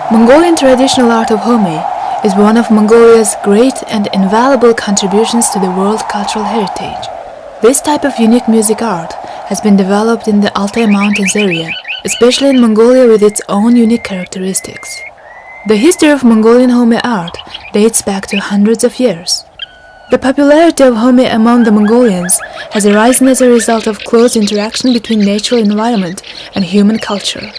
Mongolian traditional art of Khöömei is one of Mongolia's great and invaluable contributions to the world cultural heritage. This type of unique music art has been developed in the Altai mountains area, especially in Mongolia with its own unique characteristics. The history of Mongolian Khöömei art dates back to hundreds of years. The popularity of Khöömei among the Mongolians has arisen as a result of close interaction between natural environment and human culture.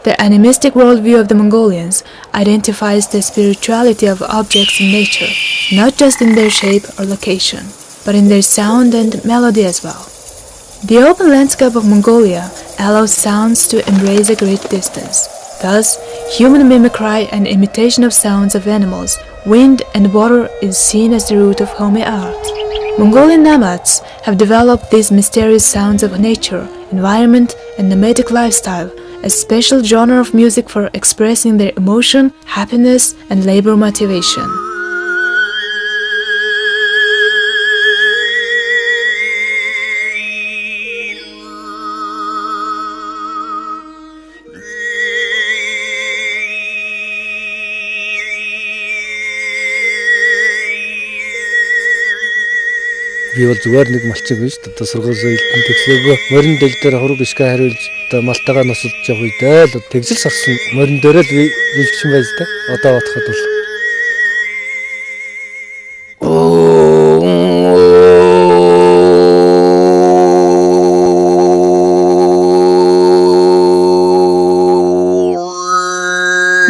The animistic worldview of the Mongolians identifies the spirituality of objects in nature, not just in their shape or location, but in their sound and melody as well. The open landscape of Mongolia allows sounds to embrace a great distance. Thus, human mimicry and imitation of sounds of animals, wind and water is seen as the root of Khöömei art. Mongolian Nomads have developed these mysterious sounds of nature, environment, and nomadic lifestyle as a special genre of music for expressing their emotion, happiness, and labor motivation. Би бол зүгээр нэг малчиг биш одоо сургуулийн соёлтын төгсөөгөө морин дэл дээр хураг ишгэ хариулж одоо малтайгаа носолж явах үедээ л тэгжил сарсан морин дээр л жилчин байж та одоо бодоход бол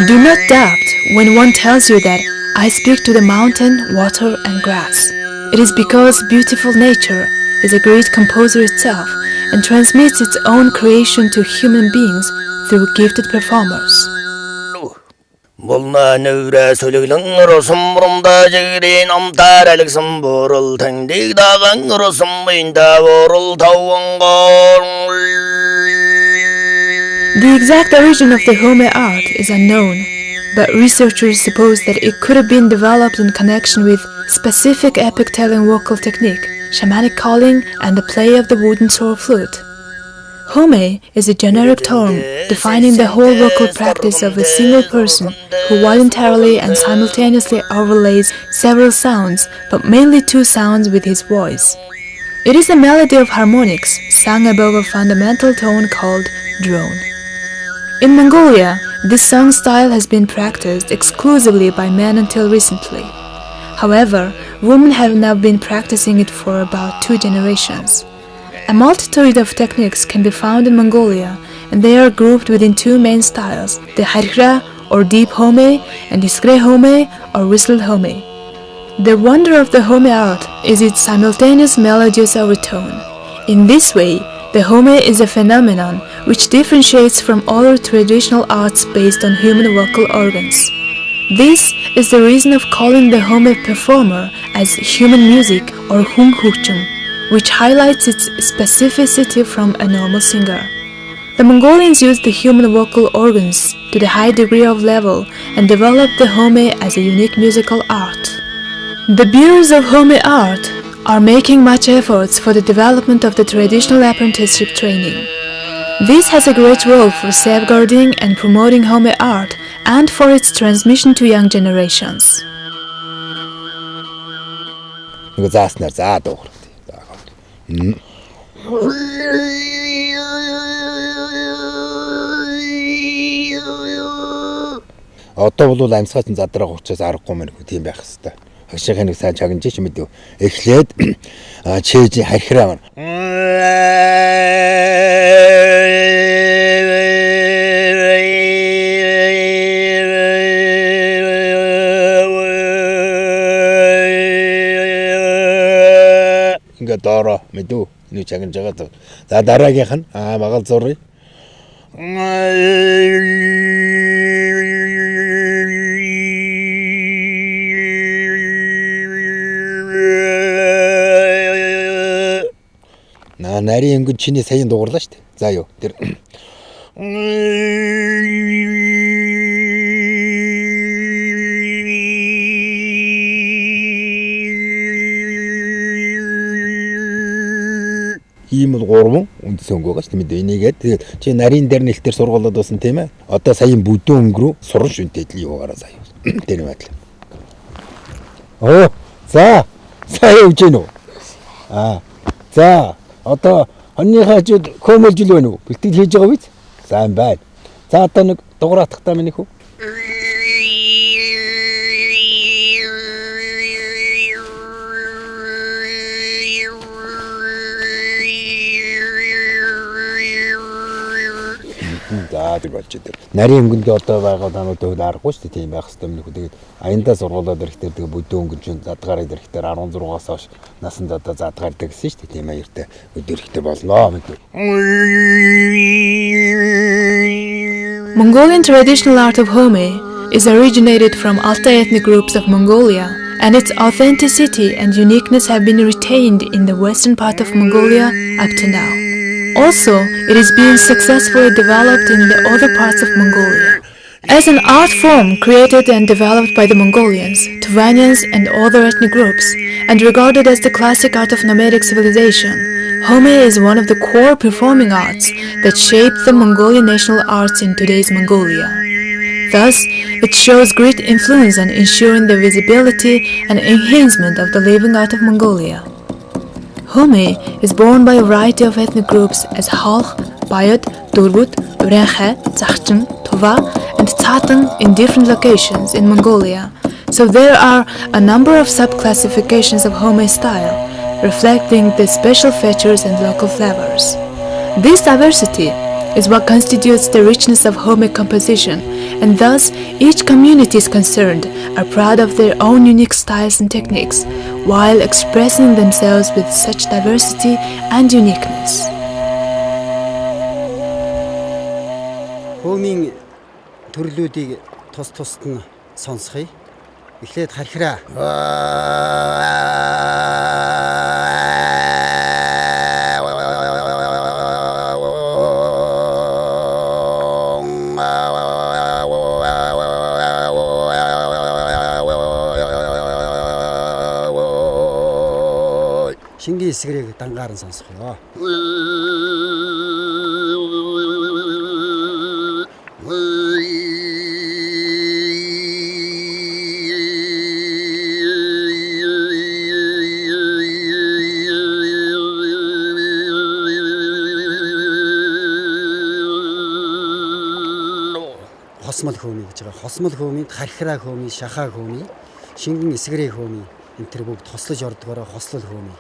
Do not doubt when one tells you that I speak to the mountain, water, and grass. It is because beautiful nature is a great composer itself and transmits its own creation to human beings through gifted performers. The exact origin of the Khöömei art is unknown, but researchers suppose that it could have been developed in connection with specific epic-telling vocal technique, shamanic calling, and the play of the wooden sword flute. Khöömei is a generic term defining the whole vocal practice of a single person who voluntarily and simultaneously overlays several sounds, but mainly two sounds with his voice. It is a melody of harmonics sung above a fundamental tone called drone. In Mongolia, this song style has been practiced exclusively by men until recently. However, women have now been practicing it for about 2 generations. A multitude of techniques can be found in Mongolia, and they are grouped within 2 main styles, the kharkhiraa or deep Khöömei and isgeree or whistled Khöömei. The wonder of the Khöömei art is its simultaneous melodious overtone. In this way, the Khöömei is a phenomenon which differentiates from other traditional arts based on human vocal organs. This is the reason of calling the Khöömei performer as human music or hunghuchum, which highlights its specificity from a normal singer. The Mongolians used the human vocal organs to the high degree of level and developed the Khöömei as a unique musical art. The bureaus of Khöömei art are making much efforts for the development of the traditional apprenticeship training. This has a great role for safeguarding and promoting Khöömei art and for its transmission to young generations. Одоо бол амьсгал нь задраа уучраас аргагүй мэн хөө тийм байх хэвээр. Хашийн нэг сайн чагнаж ч мэдв. Эхлээд чээж хархираа мэн. Ингээ доороо мэдв. Нэг чагнаж байгаа. За дараагийнх нь магаал зуръя. Нарийн өнгө чиний саяын дугуурлаа шүү дээ. За юу. Тэр ийм бол 3 үндсэн өнгө байгаа шүү дээ. Энийгээд тэгээд чи нарийн дээр нэлтэр сургуулаад байсан тийм ээ. Одоо саяын бүдүүн өнгө рүү суран шүнтэд л юу гараа сая. Тэр юм байна. Оо за сая явж гэнэ үү? За одоо хоньны хажууд Khöömei байна уу? Бэлтгэл хийж байгаа биз? Сайн байна. За одоо нэг дугуйтахтаа минь хүү? За тэр болж дээ. Нарийн өнгөнд одоо байгаа танууд өөр аргагүй шүү дээ. Тийм байх хэрэгтэй минь хүү. Тэгээд аяндаа сургуулаад ирэхдээ тэгээ бүдүүн өнгөн чинь задгаар ирэхдээ 16-аас хойш насанд одоо задгаардаг гэсэн шүү дээ. Тийм аяартай өдөрхтэй болно мэдээ. Mongolian traditional art of Khöömei is originated from Altai ethnic groups of Mongolia, and its authenticity and uniqueness have been retained in the western part of Mongolia up to now. Also, it is being successfully developed in the other parts of Mongolia. As an art form created and developed by the Mongolians, Tuvanians and other ethnic groups, and regarded as the classic art of nomadic civilization, Khöömei is one of the core performing arts that shaped the Mongolian national arts in today's Mongolia. Thus, it shows great influence on ensuring the visibility and enhancement of the living art of Mongolia. Khöömei is borne by a variety of ethnic groups as Khalkh, Bayot, Durgut, Urenkhe, Tsakhtchen, Tuva, and Tsatan in different locations in Mongolia, so there are a number of sub-classifications of Khöömei style, reflecting the special features and local flavors. This diversity is what constitutes the richness of Khöömei composition, and thus each community concerned are proud of their own unique styles and techniques, while expressing themselves with such diversity and uniqueness. Khöömei төрлүүдийг тус-тусад нь сонсхий. Эхлээд kharkhiraa. Шингийн isgereeg дангаар нь сонсхоо. Хосмол Khöömei гэж байгаа. Хосмол Khöömei, kharkhiraa Khöömei, шахаа Khöömei, шингэн isgeree Khöömei энэ төр бүгд хослож ордгоороо хослол Khöömei.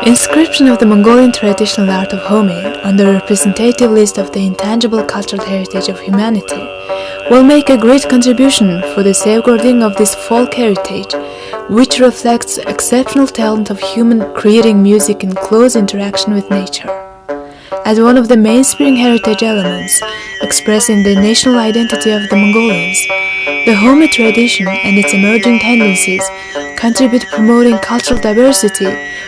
Inscription of the Mongolian traditional art of Khöömei on the representative list of the intangible cultural heritage of humanity will make a great contribution for the safeguarding of this folk heritage, which reflects exceptional talent of human creating music in close interaction with nature. As one of the mainspring heritage elements expressing the national identity of the Mongolians, the Khöömei tradition and its emerging tendencies contribute to promoting cultural diversity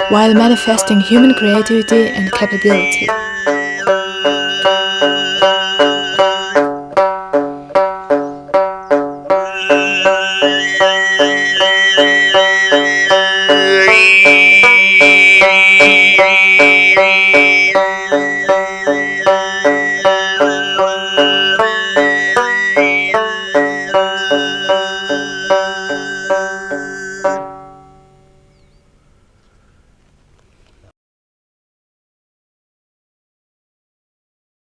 while manifesting human creativity and capability.